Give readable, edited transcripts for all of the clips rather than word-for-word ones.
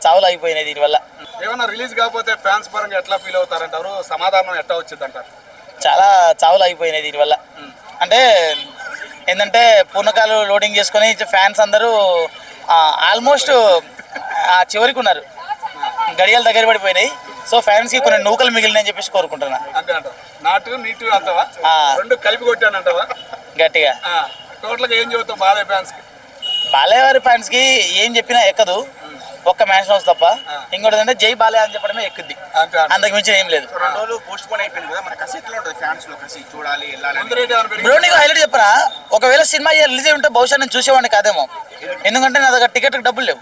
చావులు అయిపోయినాయి దీనివల్ల. ఏమన్నా రిలీజ్ కాకపోతే ఫ్యాన్స్ పరంగా ఎట్లా ఫీల్ అవుతారంటారు? సమాధానం ఎట్లా వచ్చిందంటారు? చాలా చావులు అయిపోయినాయి దీనివల్ల. అంటే ఏంటంటే పూర్ణకాలు లోడింగ్ చేసుకొని ఫ్యాన్స్ అందరూ ఆల్మోస్ట్ చివరికి ఉన్నారు, గడియాల దగ్గర పడిపోయినాయి. సో ఫ్యాన్స్కి కొన్ని నూకలు మిగిలినాయని చెప్పేసి కోరుకుంటున్నా. అంతే అంటారు. నాటు నీటు అంటావా? రెండు కలిపి కొట్టానంటావా గట్టిగా? టోటల్గా ఏం చెబుతావు బాలయ్య ఫ్యాన్స్కి? బాలయ్య గారి ఫ్యాన్స్కి ఏం చెప్పినా ఎక్కదు, ఒక్క మ్యాచ్ హౌస్ తప్ప. ఇంకోటి అంటే జై బాలయ్య అని చెప్పడమే ఎక్కుద్ది, అంతకు మించి ఏం లేదు. బ్రో నీకు హైలైట్ చెప్పరా, ఒకవేళ సినిమా రిలీజ్ అయి ఉంటే బహుశా నేను చూసేవాడిని కాదేమో, ఎందుకంటే నా దగ్గర టికెట్కి డబ్బులు లేవు,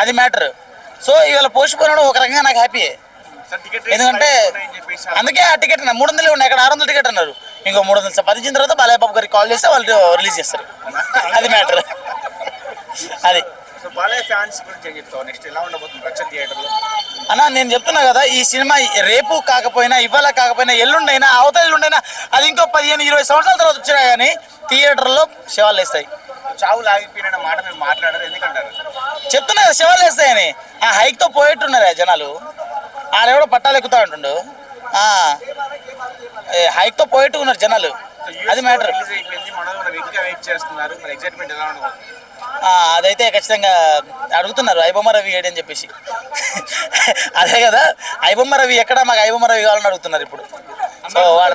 అది మ్యాటర్. సో ఇవాళ పోస్ట్ పోన్ ఒక రకంగా నాకు హ్యాపీయే, ఎందుకంటే అందుకే ఆ టికెట్ 300 ఉన్నాయి, అక్కడ 600 టికెట్ అన్నారు. ఇంకో 300 పదించిన తర్వాత బాలయ్య బాబు గారికి కాల్ చేస్తే వాళ్ళు రిలీజ్ చేస్తారు, అది మ్యాటర్. అది అన్నా నేను చెప్తున్నా కదా, ఈ సినిమా రేపు కాకపోయినా ఇవాళ కాకపోయినా ఎల్లుండైనా అవతల ఎల్లుండైనా అది ఇంకో 15-20 సంవత్సరాల తర్వాత వచ్చినా కానీ థియేటర్లో శవాలు వేస్తాయి. చావులు ఆగిపోయిన మాట మీరు మాట్లాడారు ఎందుకంటారు? చెప్తున్నా కదా శవాలు వేస్తాయని. ఆ హైక్తో పోయేట్టున్నారు జనాలు, ఆడెవడో పట్టాలు ఎక్కుతా ఉంటుండు, హైక్తో పోయేట్టు ఉన్నారు జనాలు, అది మ్యాటర్. అదైతే ఖచ్చితంగా అడుగుతున్నారు ఐబొమ్మ రవి ఏడని చెప్పేసి. అదే కదా, ఐబొమ్మ రవి ఎక్కడ, మాకు ఐబొమ్మ రవి కావాలని అడుగుతున్నారు ఇప్పుడు. సో వాడు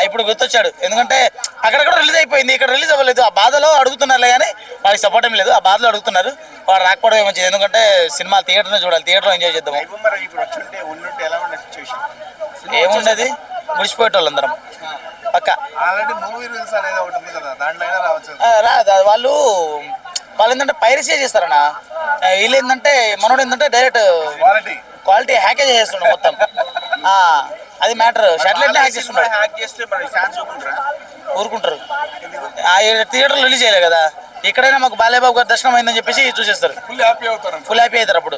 ఇప్పుడు గుర్తొచ్చాడు, ఎందుకంటే అక్కడక్కడ రిలీజ్ అయిపోయింది, ఇక్కడ రిలీజ్ అవ్వలేదు. ఆ బాధలో అడుగుతున్నారులే కానీ వాడికి సపోర్ట్ ఏం లేదు, ఆ బాధలో అడుగుతున్నారు. వాడు రాకపోవడం మంచిది, ఎందుకంటే సినిమా థియేటర్లో చూడాలి, థియేటర్లో ఎంజాయ్ చేద్దాము. ఏముండదు, ముడిచిపోయేట వాళ్ళందరం పక్క. వాళ్ళు ఏంటంటే పైరసీ చేస్తారన్న, వీళ్ళు ఏంటంటే మనోడు ఏంటంటే డైరెక్ట్ క్వాలిటీ హ్యాకేజ్ చేస్తున్నాడు మొత్తం, అది మ్యాటర్. షాటిలైట్ హ్యాక్ చేస్తున్నాడు, ఊరుకుంటారు. థియేటర్లో రిలీజ్ చేయలేదు కదా, ఎక్కడైనా మాకు బాలయ్య బాబు గారి దర్శనం అయిందని చెప్పేసి చూసేస్తారు, ఫుల్ హ్యాపీ అవుతారు అప్పుడు.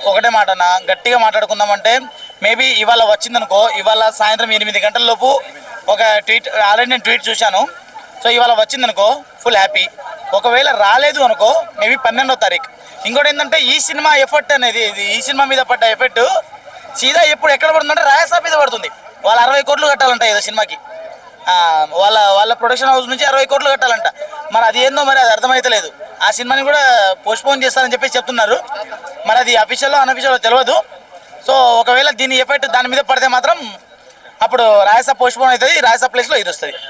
ఒకటే మాట అన్న, గట్టిగా మాట్లాడుకుందామంటే మేబీ ఇవాళ వచ్చిందనుకో, ఇవాళ సాయంత్రం 8 గంటల లోపు ఒక ట్వీట్, ఆల్రెడీ నేను ట్వీట్ చూశాను. సో ఇవాళ వచ్చిందనుకో ఫుల్ హ్యాపీ, ఒకవేళ రాలేదు అనుకో మేబీ 12వ తారీఖు. ఇంకోటి ఏంటంటే ఈ సినిమా ఎఫర్ట్ అనేది, ఈ సినిమా మీద పడ్డ ఎఫెక్ట్ సీదా ఎప్పుడు ఎక్కడ పడుతుందంటే రాయసాబ్ మీద పడుతుంది. వాళ్ళు 60 కోట్లు కట్టాలంట ఏదో సినిమాకి, వాళ్ళ ప్రొడక్షన్ హౌస్ నుంచి 60 కోట్లు కట్టాలంట. మరి అది ఏందో మరి అది అర్థమైతలేదు. ఆ సినిమాని కూడా పోస్ట్పోన్ చేస్తారని చెప్పేసి చెప్తున్నారు, మరి అది అఫీషియల్లో అన్అఫీషియల్లో తెలియదు. సో ఒకవేళ దీని ఎఫెక్ట్ దాని మీద పడితే మాత్రం అప్పుడు రాయసాబ్ పోస్ట్పోన్ అవుతుంది, రాయసాబ్ ప్లేస్లో ఇది వస్తుంది.